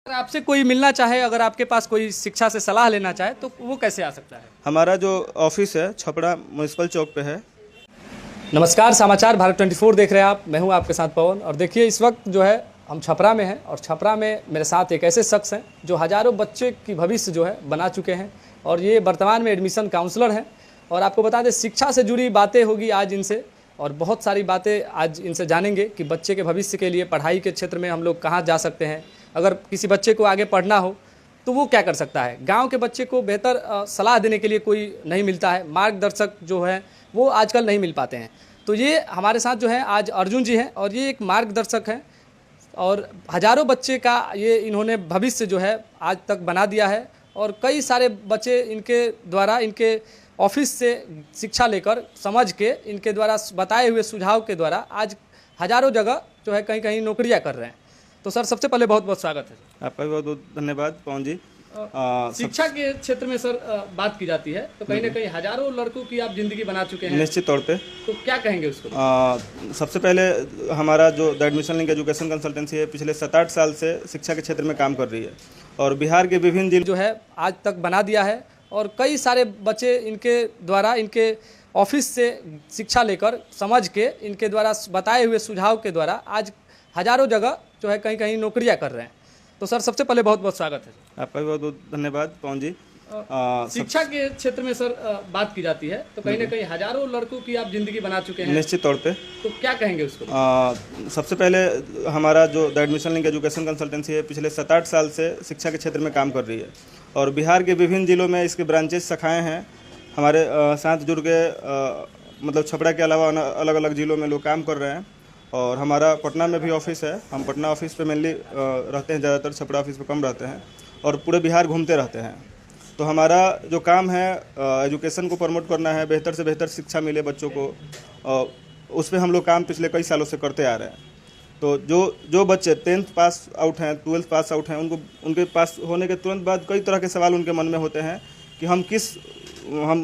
अगर आपसे कोई मिलना चाहे, अगर आपके पास कोई शिक्षा से सलाह लेना चाहे तो वो कैसे आ सकता है? हमारा जो ऑफिस है छपरा म्यूनसिपल चौक पे है। नमस्कार, समाचार भारत 24 देख रहे हैं आप। मैं हूं आपके साथ पवन। और देखिए, इस वक्त जो है हम छपरा में हैं और छपरा में मेरे साथ एक ऐसे शख्स हैं जो हज़ारों बच्चे की भविष्य जो है बना चुके हैं और ये वर्तमान में एडमिशन काउंसलर हैं। और आपको बता दें, शिक्षा से जुड़ी बातें होगी आज इनसे और बहुत सारी बातें आज इनसे जानेंगे कि बच्चे के भविष्य के लिए पढ़ाई के क्षेत्र में हम लोग कहाँ जा सकते हैं। अगर किसी बच्चे को आगे पढ़ना हो तो वो क्या कर सकता है। गांव के बच्चे को बेहतर सलाह देने के लिए कोई नहीं मिलता है, मार्गदर्शक जो है वो आजकल नहीं मिल पाते हैं। तो ये हमारे साथ जो है आज अर्जुन जी हैं और ये एक मार्गदर्शक हैं और हज़ारों बच्चे का ये इन्होंने भविष्य जो है आज तक बना दिया है। और कई सारे बच्चे इनके द्वारा, इनके ऑफिस से शिक्षा लेकर, समझ के, इनके द्वारा बताए हुए सुझाव के द्वारा आज हज़ारों जगह जो है कहीं कहीं नौकरियां कर रहे हैं। तो सर, सबसे पहले बहुत बहुत स्वागत है। आपका भी बहुत बहुत धन्यवाद पवन जी। शिक्षा के क्षेत्र में सर बात की जाती है तो कहीं ना कहीं हज़ारों लड़कों की आप जिंदगी बना चुके हैं। निश्चित तौर पे तो क्या कहेंगे उसको? सबसे पहले हमारा जो the admission link education consultancy है पिछले 7-8 साल से शिक्षा के क्षेत्र में काम कर रही है और बिहार के विभिन्न जिले जो है आज तक बना दिया है। और कई सारे बच्चे इनके द्वारा, इनके ऑफिस से शिक्षा लेकर, समझ के, इनके द्वारा बताए हुए सुझाव के द्वारा आज हज़ारों जगह जो है कहीं कहीं नौकरियां कर रहे हैं। तो सर, सबसे पहले बहुत बहुत स्वागत है। आपका भी बहुत बहुत धन्यवाद पवन जी। शिक्षा के क्षेत्र में सर बात की जाती है तो कहीं ना कहीं हज़ारों लड़कों की आप जिंदगी बना चुके हैं। निश्चित तौर पे तो क्या कहेंगे उसको? सबसे पहले हमारा जो the admission link education consultancy है पिछले 7-8 साल से शिक्षा के क्षेत्र में काम कर रही है और बिहार के विभिन्न जिलों में इसके ब्रांचेस, शाखाएँ हैं। हमारे साथ जुड़ के मतलब छपरा के अलावा अलग अलग जिलों में लोग काम कर रहे हैं। और हमारा पटना में भी ऑफिस है। हम पटना ऑफिस पे मेनली रहते हैं, ज़्यादातर छपरा ऑफिस पे कम रहते हैं और पूरे बिहार घूमते रहते हैं। तो हमारा जो काम है एजुकेशन को प्रमोट करना है, बेहतर से बेहतर शिक्षा मिले बच्चों को, उस पर हम लोग काम पिछले कई सालों से करते आ रहे हैं। तो जो बच्चे 10th पास आउट हैं, 12th पास आउट हैं, उनके पास होने के तुरंत बाद कई तरह के सवाल उनके मन में होते हैं कि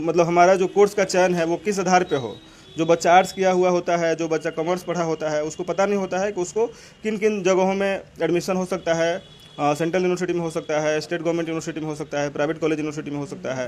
मतलब हमारा जो कोर्स का चयन है वो किस आधार पे हो। जो बच्चा आर्ट्स किया हुआ होता है, जो बच्चा कॉमर्स पढ़ा होता है, उसको पता नहीं होता है कि उसको किन किन जगहों में एडमिशन हो सकता है। सेंट्रल यूनिवर्सिटी में हो सकता है, स्टेट गवर्नमेंट यूनिवर्सिटी में हो सकता है, प्राइवेट कॉलेज यूनिवर्सिटी में हो सकता है।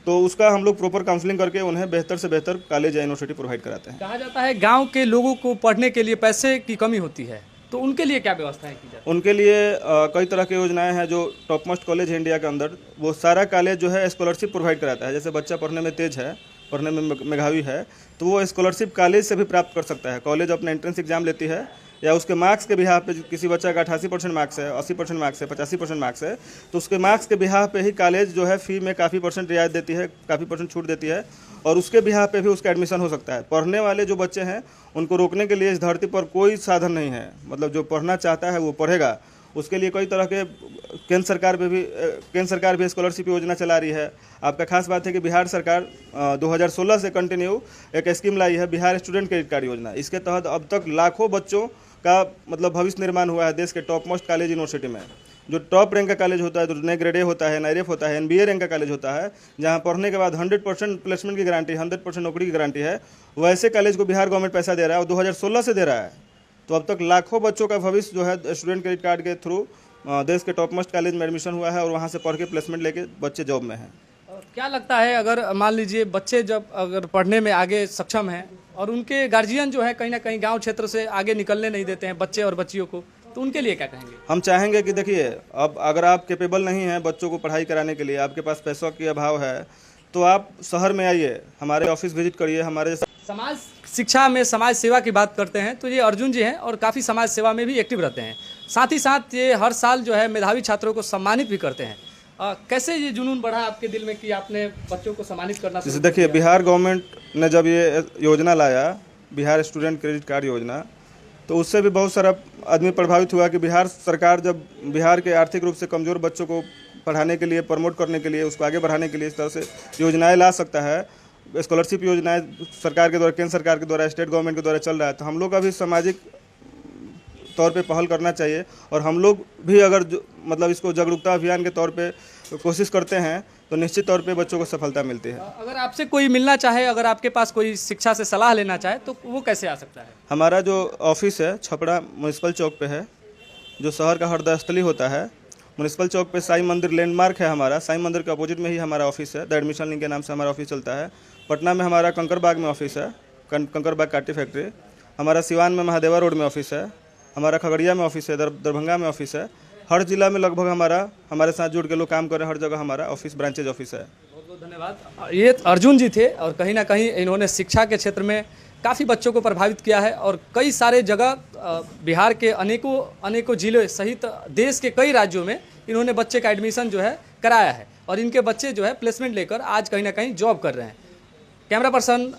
तो उसका हम लोग प्रॉपर काउंसलिंग करके उन्हें बेहतर से बेहतर कॉलेज या यूनिवर्सिटी प्रोवाइड कराते हैं। कहा जाता है गांव के लोगों को पढ़ने के लिए पैसे की कमी होती है, तो उनके लिए क्या व्यवस्थाएं की जाती है? उनके लिए कई तरह की योजनाएं हैं। जो टॉप मोस्ट कॉलेज है इंडिया के अंदर, वो सारा कॉलेज जो है स्कॉलरशिप प्रोवाइड कराता है। जैसे बच्चा पढ़ने में तेज है, पढ़ने में मेधावी है, तो वो स्कॉलरशिप कॉलेज से भी प्राप्त कर सकता है। कॉलेज अपना एंट्रेंस एग्जाम लेती है या उसके मार्क्स के बिहार पे, किसी बच्चा का 88% मार्क्स है, 80% मार्क्स है, 85% मार्क्स है, तो उसके मार्क्स के बिहार पे ही कॉलेज जो है फ़ी में काफ़ी % रियायत देती है, काफ़ी % छूट देती है और उसके बिहार पे भी उसका एडमिशन हो सकता है। पढ़ने वाले जो बच्चे हैं उनको रोकने के लिए इस धरती पर कोई साधन नहीं है। मतलब जो पढ़ना चाहता है वो पढ़ेगा। उसके लिए कई तरह के केंद्र सरकार भी स्कॉलरशिप योजना चला रही है। आपका खास बात है कि बिहार सरकार 2016 से कंटिन्यू एक स्कीम लाई है, बिहार स्टूडेंट क्रेडिट कार्ड योजना। इसके तहत अब तक लाखों बच्चों का मतलब भविष्य निर्माण हुआ है देश के टॉप मोस्ट कॉलेज यूनिवर्सिटी में। जो टॉप रैंक का कॉलेज होता है, तो नए ग्रेड ए होता है, नाइरेफ होता है, NBA रैंक का कॉलेज होता है, जहां पढ़ने के बाद 100% प्लेसमेंट की गारंटी, 100% नौकरी की गारंटी है, वैसे कॉलेज को बिहार गवर्नमेंट पैसा दे रहा है और 2016 से दे रहा है। तो अब तक लाखों बच्चों का भविष्य जो है स्टूडेंट क्रेडिट कार्ड के थ्रू देश के टॉप मोस्ट कॉलेज में एडमिशन हुआ है और वहाँ से पढ़ के प्लेसमेंट लेके बच्चे जॉब में हैं। क्या लगता है, अगर मान लीजिए बच्चे जब अगर पढ़ने में आगे सक्षम हैं और उनके गार्जियन जो है कहीं ना कहीं गांव क्षेत्र से आगे निकलने नहीं देते हैं बच्चे और बच्चियों को, तो उनके लिए क्या कहेंगे? हम चाहेंगे कि देखिए, अब अगर आप कैपेबल नहीं हैं बच्चों को पढ़ाई कराने के लिए, आपके पास पैसों की अभाव है, तो आप शहर में आइए, हमारे ऑफिस विजिट करिए। हमारे समाज शिक्षा में समाज सेवा की बात करते हैं तो ये अर्जुन जी हैं और काफ़ी समाज सेवा में भी एक्टिव रहते हैं। साथ ही साथ ये हर साल जो है मेधावी छात्रों को सम्मानित भी करते हैं। कैसे ये जुनून बढ़ा आपके दिल में कि आपने बच्चों को सम्मानित करना? जैसे देखिए, बिहार गवर्नमेंट ने जब ये योजना लाया, बिहार स्टूडेंट क्रेडिट कार्ड योजना, तो उससे भी बहुत सारा आदमी प्रभावित हुआ कि बिहार सरकार जब बिहार के आर्थिक रूप से कमज़ोर बच्चों को पढ़ाने के लिए, प्रमोट करने के लिए, उसको आगे बढ़ाने के लिए इस तरह से योजनाएं ला सकता है। स्कॉलरशिप योजनाएं सरकार के द्वारा, केंद्र सरकार के द्वारा, स्टेट गवर्नमेंट के द्वारा चल रहा है। तो हम लोग का भी सामाजिक तौर पे पहल करना चाहिए और हम लोग भी अगर मतलब इसको जागरूकता अभियान के तौर पे कोशिश करते हैं तो निश्चित तौर पे बच्चों को सफलता मिलती है। अगर आपसे कोई मिलना चाहे, अगर आपके पास कोई शिक्षा से सलाह लेना चाहे तो वो कैसे आ सकता है? हमारा जो ऑफिस है छपरा म्यूनसिपल चौक पे है, जो शहर का हृदय स्थली होता है, म्यूनिसिपल चौक पे साईं मंदिर लैंडमार्क है हमारा। साईं मंदिर के अपोजिट में ही हमारा ऑफिस है। द एडमिशन लिंक के नाम से हमारा ऑफिस चलता है। पटना में हमारा कंकरबाग में ऑफिस है, कंकरबाग काटी फैक्ट्री। हमारा सिवान में महादेवा रोड में ऑफिस है। हमारा खगड़िया में ऑफिस है, दरभंगा में ऑफिस है। हर जिला में लगभग हमारे साथ जुड़ के लोग काम कर रहे हैं। हर जगह हमारा ऑफिस ब्रांचेज ऑफिस है। बहुत बहुत धन्यवाद। ये अर्जुन जी थे और कहीं ना कहीं इन्होंने शिक्षा के क्षेत्र में काफ़ी बच्चों को प्रभावित किया है और कई सारे जगह बिहार के अनेकों जिले सहित देश के कई राज्यों में इन्होंने बच्चे का एडमिशन जो है कराया है और इनके बच्चे जो है प्लेसमेंट लेकर आज कहीं ना कहीं जॉब कर रहे हैं। Camera person